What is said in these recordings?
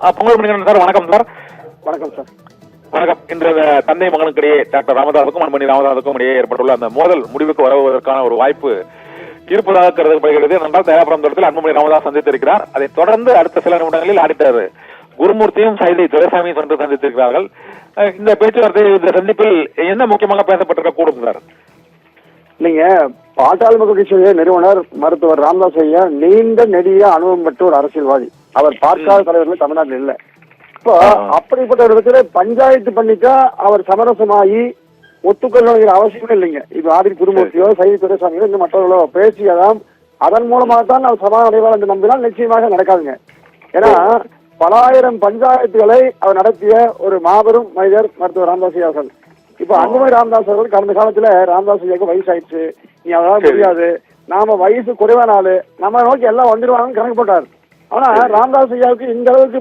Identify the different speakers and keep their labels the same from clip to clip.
Speaker 1: Pongal Manikandan sir, வணக்கம் sir.
Speaker 2: வணக்கம் sir.
Speaker 1: வணக்கம். இன்று தந்தை மகனுக்கிடையே டாக்டர் ராமதாஸுக்கும் அன்புமணி ராமதாஸுக்கும் இடையே ஏற்பட்டுள்ள அந்த மோதல் முடிவுக்கு வருவதற்கான ஒரு வாய்ப்பு இருப்பதாக கருதப்படுகிறது. என்றால் தயாபுரம் தோட்டத்தில் அன்புமணி ராமதாஸ் சந்தித்திருக்கிறார். அதைத் தொடர்ந்து அடுத்த சில நிமிடங்களில் ஆடிட்டர் குருமூர்த்தியும் சைதை துரைசாமியும் சென்று சந்தித்திருக்கிறார்கள். இந்த பேச்சுவார்த்தை, இந்த சந்திப்பில் என்ன முக்கியமாக பேசப்பட்டிருக்க கூடும் சார்?
Speaker 2: நீங்க பாட்டாளி மக்கள் கட்சியுடைய நிறுவனர் மருத்துவர் ராமதாஸ் ஐயா நீண்ட நெடிய அனுபவம் பெற்ற ஒரு அரசியல்வாதி. அவர் பார்க்காத தலைவர்கள் தமிழ்நாட்டில் இல்ல. இப்போ அப்படிப்பட்ட ஒரு இடத்துல பஞ்சாயத்து பண்ணிட்டா அவர் சமரசமாகி ஒத்துக்கொள்ளணுங்கிற அவசியமே இல்லைங்க. இப்ப ஆதிர் குருமூர்த்தியோ சைதை துரைசாமியோ இந்த மற்றவர்களோ பேசியதாம் அதன் மூலமாக தான் அவர் சமாதான அடைவார் என்று நம்பினால் நிச்சயமாக நடக்காதுங்க. ஏன்னா பலாயிரம் பஞ்சாயத்துகளை அவர் நடத்திய ஒரு மாபெரும் மனிதர் மருத்துவர் ராமதாஸ் ஐயா அவர்கள். இப்ப அன்புமணி ராமதாஸ் அவர்கள் கடந்த காலத்துல ராமதாஸ் ஐயாவுக்கு வயசாயிடுச்சு, நீ அதெல்லாம் முடியாது, நாம வயசு குறைவான ஆளு, நம்ம நோக்கி எல்லாம் வந்துடுவாங்கன்னு கணக்கு போட்டார். ஆனா ராமதாஸ் ஐயாவுக்கு இந்த அளவுக்கு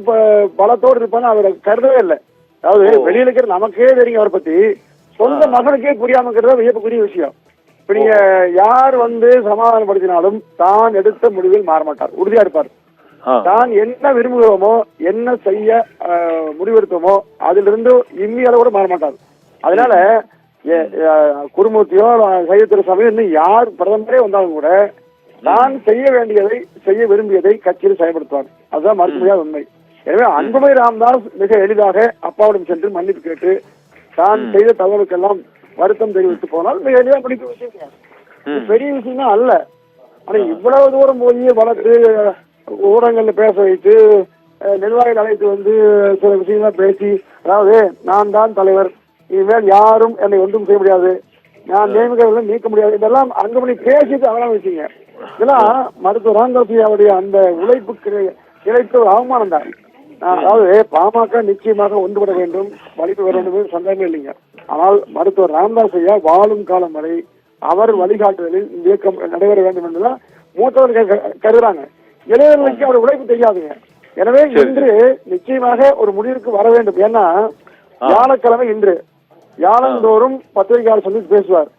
Speaker 2: பலத்தோடு இருப்பான்னு அவர் கருதவே இல்லை. அதாவது வெளியில இருக்கிற நமக்கே தெரியும் அவரை பத்தி, சொந்த மகனுக்கே புரியாம இருக்கிறத வியப்புக்குரிய விஷயம். இப்ப நீங்க யார் வந்து சமாதானப்படுத்தினாலும் தான் எடுத்த முடிவில் மாற மாட்டார், உறுதியா இருப்பார். தான் என்ன விரும்புகிறோமோ என்ன செய்ய முடிவெடுத்தோமோ அதிலிருந்து இம்மியளவு கூட மாற மாட்டார். அதனால குருமூர்த்தியோ சைதை துரைசாமியோ இன்னும் யார் பிரதமரே வந்தாலும் கூட தான் செய்ய வேண்டியதை செய்ய விரும்பியதை கட்சியில் செயல்படுத்துவார். அதுதான் மறுக்க முடியாத உண்மை. எனவே அன்புமணி ராமதாஸ் மிக எளிதாக அப்பாவிடம் சென்று மன்னிப்பு கேட்டு தான் செய்த தகவலுக்கெல்லாம் வருத்தம் தெரிவித்து போனால் மிக எளிதாக பிடிக்க விஷயம், பெரிய விஷயமே அல்ல. ஆனா இவ்வளவு தூரம் போய் வளர்த்து ஊடகங்கள்ல பேச வைத்து நிர்வாகிகள் அழைத்து வந்து சில விஷயங்கள்லாம் பேசி, அதாவது நான் தான் தலைவர், இனிமேல் யாரும் என்னை ஒன்றும் செய்ய முடியாது, நான் நியமிக்கிறவர்களை நீக்க முடியாது, இதெல்லாம் அன்புமணி பேசிட்டு அதெல்லாம் வச்சுங்க. இதெல்லாம் மருத்துவர் ராமதாஸ் அந்த உழைப்புக்கு கிடைத்த ஒரு அவமானம் தான். அதாவது பாமக நிச்சயமாக ஒன்றுபட வேண்டும், வலிப்பு வர வேண்டும், சந்தேகமே இல்லைங்க. ஆனால் மருத்துவர் ராமதாஸ் ஐயா வாழும் காலம் வரை அவர் வழிகாட்டுதலில் இந்த இயக்கம் நடைபெற வேண்டும் என்றுதான் மூத்தவர்கள் கருதுறாங்க. இளைஞர்களுக்கு அவர் உழைப்பு தெரியாதுங்க. எனவே இன்று நிச்சயமாக ஒரு முடிவுக்கு வர வேண்டும். ஏன்னா வியாழக்கிழமை இன்று வியாழந்தோறும் பத்திரிகையாளர் சந்தித்து பேசுவார்.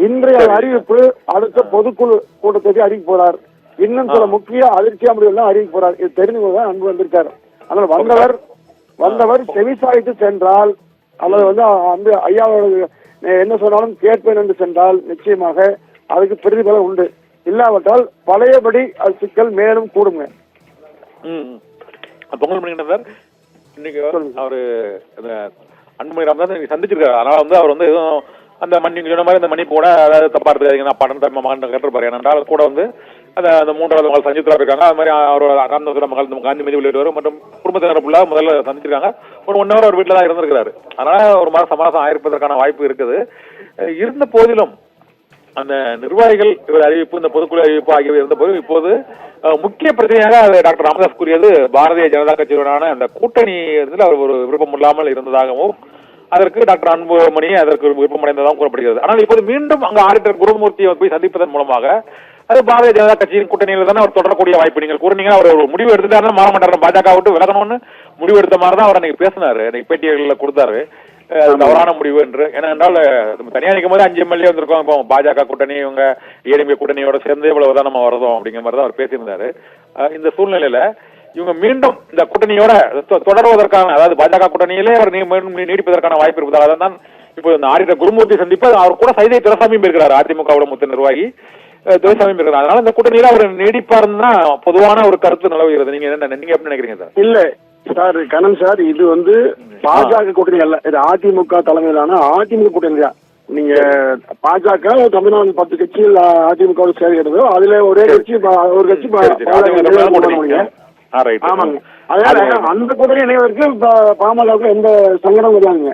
Speaker 2: இன்றைய அறிவிப்பு அடுத்த பொதுக்குழு கூட்டத்தை அறிவிக்க போறார். இன்னும் சில முக்கிய அதிர்ச்சியா முடிவுகள் அறிவிக்க போறார். இது தெரிஞ்சுதான் அன்பு வந்திருக்காரு. அதனால் வந்தவர் செவிசாய்த்து சென்றால் அல்லது வந்து அந்த ஐயாவோட என்ன சொன்னாலும் கேட்பேன் என்று சென்றால் நிச்சயமாக அதுக்கு பிரதிபலம் உண்டு. இல்லாவிட்டால் பழையபடி அது சிக்கல் மேலும் கூடுங்க.
Speaker 1: பொங்கல் மணிகண்டன் சார், இன்னைக்கு அவரு அன்புமணி ராமதாஸ் சந்திச்சிருக்காரு. அதனால வந்து அவர் வந்து எதுவும் அந்த மணி சொன்ன மாதிரி அந்த மணி போட அதாவது தப்பா இருக்காங்க படம் மகன் கேட்டிருப்பாரு. ஏனென்றால் கூட வந்து அந்த மூன்றாவது மகள் சஞ்சித்ரா இருக்காங்க. அது மாதிரி அவரோட ராமதாஸ் மகள் காந்தி மீது வெளியிடுவார் மற்றும் குடும்பத்தினர் ஃபுல்லாக முதல்ல சந்திச்சிருக்காங்க. ஒரு 1 hour அவர் வீட்டில் தான் இருந்திருக்கிறாரு. அதனால ஒரு மாதிரி சமாசம் ஆயிருப்பதற்கான வாய்ப்பு இருக்குது. இருந்த போதிலும் அந்த நிர்வாகிகள் அறிவிப்பு, இந்த பொதுக்குழு அறிவிப்பு ஆகியவை இருந்த போது இப்போது முக்கிய பிரச்சனையாக டாக்டர் ராமதாஸ் கூறியது பாரதிய ஜனதா கட்சியுடனான அந்த கூட்டணி அவர் ஒரு விருப்பம் இல்லாமல் இருந்ததாகவும் அதற்கு டாக்டர் அன்புமணி அதற்கு விருப்பமடைந்ததாகவும் கூறப்படுகிறது. ஆனால் இப்போது மீண்டும் அங்கு ஆடிட்டர் குருமூர்த்தியை போய் சந்திப்பதன் மூலமாக அது பாரதிய ஜனதா கட்சியின் கூட்டணியில் தானே அவர் தொடரக்கூடிய வாய்ப்பு. நீங்கள் கூறினீங்க அவர் ஒரு முடிவு எடுத்துட்டாருன்னா மாற மாட்டார், பாஜக விட்டு விலகணும்னு முடிவு எடுத்த மாதிரி தான் அவர் அன்னைக்கு பேசினாரு, பேட்டிகளில் கொடுத்தாரு. தவறான முடிவு என்று. ஏனென்றால் தனியா நிற்கும் போது 5 MLA வந்திருக்கோம், இப்போ பாஜக கூட்டணி இவங்க ஏடிஎம்கே கூட்டணியோட சேர்ந்து இவ்வளவுதான் நம்ம வரதும் அப்படிங்கிற மாதிரி தான் அவர் பேசியிருந்தாரு. இந்த சூழ்நிலையில இவங்க மீண்டும் இந்த கூட்டணியோட தொடர்வதற்கான, அதாவது பாஜக கூட்டணியிலே அவர் நீடிப்பதற்கான வாய்ப்பு இருப்பதால் அதான் இப்போ இந்த ஆடிட்டர் குருமூர்த்தி சந்திப்பு அவர் கூட சைதை துரைசாமியும் இருக்கிறார், அதிமுகவோட மூத்த நிர்வாகி துரைசாமியும் இருக்கிறார். அதனால இந்த கூட்டணியில அவர் நீடிப்பாருன்னா பொதுவான ஒரு கருத்து நிலவுகிறது. நீங்க எப்படி நினைக்கிறீங்க சார்?
Speaker 2: இல்ல சார், கண்ணன் சார், இது வந்து பாஜக கூட்டணி அல்ல, இது அதிமுக தலைமையிலான அதிமுக கூட்டணி தான். நீங்க பாஜக தமிழ்நாடு 10 கட்சியில் அதிமுக சேர்கிறது, அதுல ஒரே கட்சி ஒரு கட்சி ஆமாங்க. அதனால அந்த கூட்டணி இணைவதற்கு பாமகவுக்கு எந்த சங்கடம் இல்லைங்க.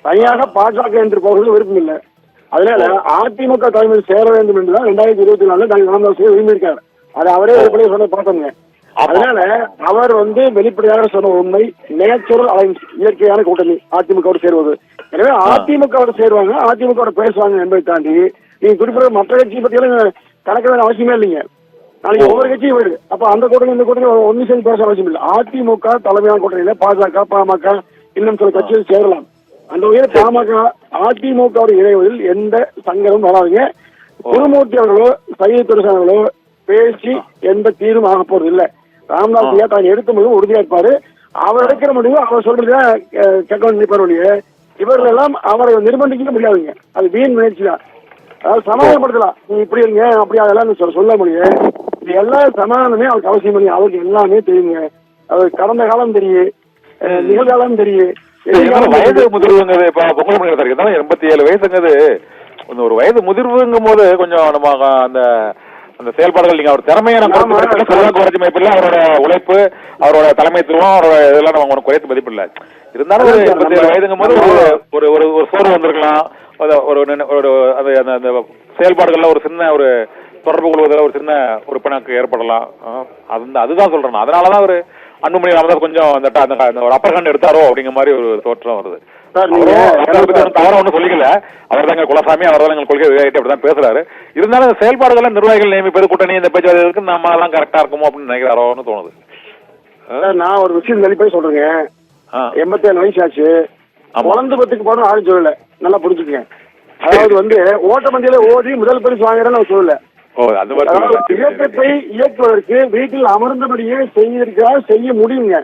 Speaker 2: தனியாக பாஜக என்று போகிறது விருப்பம் இல்லை. அதனால அதிமுக தலைமையில் சேர வேண்டும் என்றுதான் 2024 டாக்டர் ராமதாஸ் விரும்பியிருக்காரு. அது அவரே வெளிப்படையாக சொன்ன பார்த்தோங்க. அதனால அவர் வந்து வெளிப்படையாக சொன்ன உண்மை நேச்சுரல் அலைன்ஸ், இயற்கையான கூட்டணி அதிமுக சேருவது. எனவே அதிமுக சேருவாங்க, அதிமுக பேசுவாங்க என்பதை தாண்டி நீங்க குறிப்பிட்ட மற்ற கட்சியை பத்தியெல்லாம் கணக்க வேண்டிய அவசியமே இல்லைங்க. நாளைக்கு ஒவ்வொரு கட்சியும் போயிடுது. அப்ப அந்த கூட்டணி இந்த கூட்டணி ஒன்னு சேர்ந்து பேச அவசியம் இல்லை. அதிமுக தலைமையான கூட்டணியில பாஜக பாமக இன்னும் சில கட்சிகள் சேரலாம். அந்த வகையில் பாமக அதிமுக இணைவதில் எந்த சங்கடமும் வராதுங்க. குருமூர்த்தி அவர்களோ சைதை துரைசாமி அவர்களோ பேசி எந்த தீர்வும் ஆக போறது இல்லை. ராமதாஸ் ஐயா தான் எடுத்த முடிவு உறுதியா இருப்பாரு. அவர் எடுக்கிற முடிவு அவர் சொல்றதுதான் கேட்க நினைப்பாருடைய இவர்கள் எல்லாம் அவரை நிர்பந்திக்க முடியாதுங்க. அது வீண் முயற்சி தான். அதாவது சமாதானப்படுத்தலாம், நீ இப்படி இருங்க அப்படி அதெல்லாம் சொல்ல முடியும். இது எல்லா சமாதானமே அவருக்கு அவசியம் இல்லைங்க. அவருக்கு எல்லாமே தெரியுங்க. அவர் கடந்த காலம் தெரியும், நிகழ்காலம் தெரியும்.
Speaker 1: வயது முதிர்வுங்கிறது இப்ப பொங்கல் மணி 87 வயசுங்கிறது ஒரு வயது முதிர்வுங்கும் போது கொஞ்சம் நம்ம அந்த அந்த செயல்பாடுகள் நீங்க அவர் திறமையை அவரோட உழைப்பு, அவரோட தலைமைத்துவம், அவரோட இதெல்லாம் நம்ம குறைத்து மதிப்பு இல்லை. இருந்தாலும் 87 வயதுங்கும் போது ஒரு ஒரு சோர்வு வந்திருக்கலாம். ஒரு அந்த செயல்பாடுகள்ல ஒரு சின்ன ஒரு தொடர்பு கொள்வதில் ஒரு சின்ன ஒரு பிணக்கு ஏற்படலாம். அதுதான் சொல்றேன். அதனாலதான் ஒரு அன்புமணி ராமதாஸ் கொஞ்சம் அந்த ஒரு அப்பர் ஹேண்ட் எடுத்தாரோ அப்படிங்கிற மாதிரி ஒரு தோற்றம் வருது. தவற ஒன்றும் சொல்லிக்கல, அவர் தாங்க குலசாமி, அவர் தான் எங்கள் கொள்கை அப்படிதான் பேசுறாரு. இருந்தாலும் செயல்பாடுகள் நிர்வாகிகள் நியமிப்பது, கூட்டணி இந்த பேச்சுவார்த்தைக்கு நம்ம எல்லாம் கரெக்டா இருக்குமோ அப்படின்னு நினைக்கிறாரோன்னு தோணுது.
Speaker 2: நான் ஒரு விஷயம் வெளிப்படை சொல்றேங்க. 87 வயசு ஆச்சு, குழந்தை பத்துக்கு போன ஆள் சொல்லல, நல்லா புரிஞ்சுக்கங்க. அதாவது ஓட்டப்பந்தயில ஓடி முதல் பரிசு வாங்குறேன்னு சொல்லல. இயக்கத்தை இயக்குவதற்கு வீட்டில் அமர்ந்தபடியே செய்ய முடியுங்க.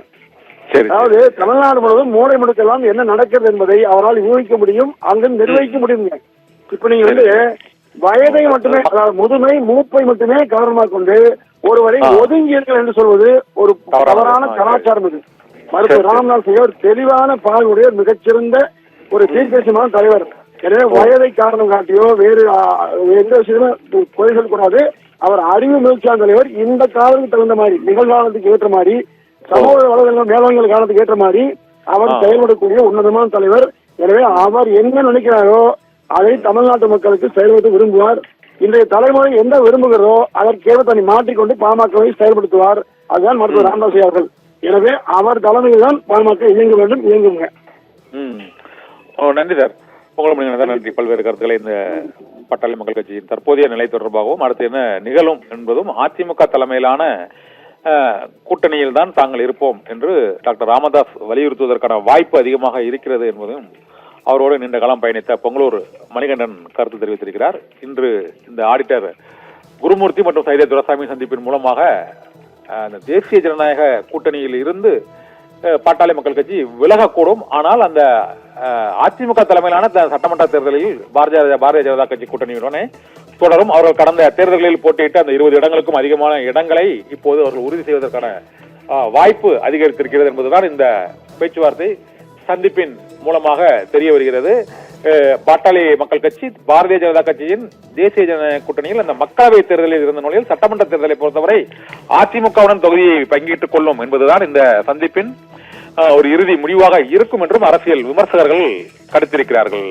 Speaker 2: அதாவது தமிழ்நாடு முழுவதும் மூளை முடுக்கெல்லாம் என்ன நடக்கிறது என்பதை அவரால் ஊகிக்க முடியும், அங்கு நிர்வகிக்க முடியுங்க. இப்ப நீங்க வயதை மட்டுமே, அதாவது முதுமை மூப்பை மட்டுமே காரணமாக கொண்டு ஒருவரை ஒதுங்கியீர்கள் என்று சொல்வது ஒரு தவறான கலாச்சாரம். இது மருத்துவர் ராமதாஸ் ஒரு தெளிவான பார்வையுடைய மிகச்சிறந்த ஒரு தீர்க்கமான தலைவர். எனவே வயதை காரணம் காட்டியோ வேறு எந்த விஷயமும் குறை சொல்லக்கூடாது. அவர் அறிவு முயற்சியான தலைவர். இந்த காலத்துக்கு தகுந்த மாதிரி, நிகழ்காலத்துக்கு ஏற்ற மாதிரி, சமூக வளங்கள் மேலாண்மை காலத்துக்கு ஏற்ற மாதிரி அவர் செயல்படக்கூடிய உன்னதமான தலைவர். எனவே அவர் என்ன நினைக்கிறாரோ அதை தமிழ்நாட்டு மக்களுக்கு செயல்படுத்த விரும்புவார். இன்றைய தலைமுறை எந்த விரும்புகிறதோ அதற்கேற்ப தன்னை மாற்றிக்கொண்டு பாமகவை செயல்படுத்துவார். அதுதான் மருத்துவர் ராமதாஸ் அவர்கள். எனவே அவர் தலைமையில் தான் பாமக இயங்க வேண்டும், இயங்குங்க.
Speaker 1: நன்றி சார். பொங்கல் நன்றி. பல்வேறு கருத்துக்களை இந்த பாட்டாளி மக்கள் கட்சியின் தற்போதைய நிலை தொடர்பாகவும் அடுத்து என்ன நிகழும் என்பதும் அதிமுக தலைமையிலான கூட்டணியில் தான் தாங்கள் இருப்போம் என்று டாக்டர் ராமதாஸ் வலியுறுத்துவதற்கான வாய்ப்பு அதிகமாக இருக்கிறது என்பதும் அவரோடு நீண்ட காலம் பயணித்த பொங்கலூர் மணிகண்டன் கருத்து தெரிவித்திருக்கிறார். இன்று இந்த ஆடிட்டர் குருமூர்த்தி மற்றும் சைதே துரைசாமி சந்திப்பின் மூலமாக அந்த தேசிய ஜனநாயக கூட்டணியில் இருந்து பாட்டாளி மக்கள் கட்சி விலகக்கூடும். ஆனால் அந்த அதிமுக தலைமையிலான சட்டமன்ற தேர்தலில் பாரதிய ஜனதா கட்சி கூட்டணியுடனே தொடரும். அவர்கள் கடந்த தேர்தல்களில் போட்டியிட்டு அந்த 20 இடங்களுக்கும் அதிகமான இடங்களை இப்போது அவர்கள் உறுதி செய்வதற்கான வாய்ப்பு அதிகரித்திருக்கிறது என்பதுதான் இந்த பேச்சுவார்த்தை சந்திப்பின் மூலமாக தெரிய வருகிறது. பாட்டாளி மக்கள் கட்சி பாரதிய ஜனதா கட்சியின் தேசிய ஜனநாயக கூட்டணியில் அந்த மக்களவை தேர்தலில் இருந்த நிலையில் சட்டமன்ற தேர்தலை பொறுத்தவரை அதிமுகவுடன் தொகுதியை பங்கிட்டுக் கொள்ளும் என்பதுதான் இந்த சந்திப்பின் ஒரு இறுதி முடிவாக இருக்கும் என்றும் அரசியல் விமர்சகர்கள் கருத்திருக்கிறார்கள்.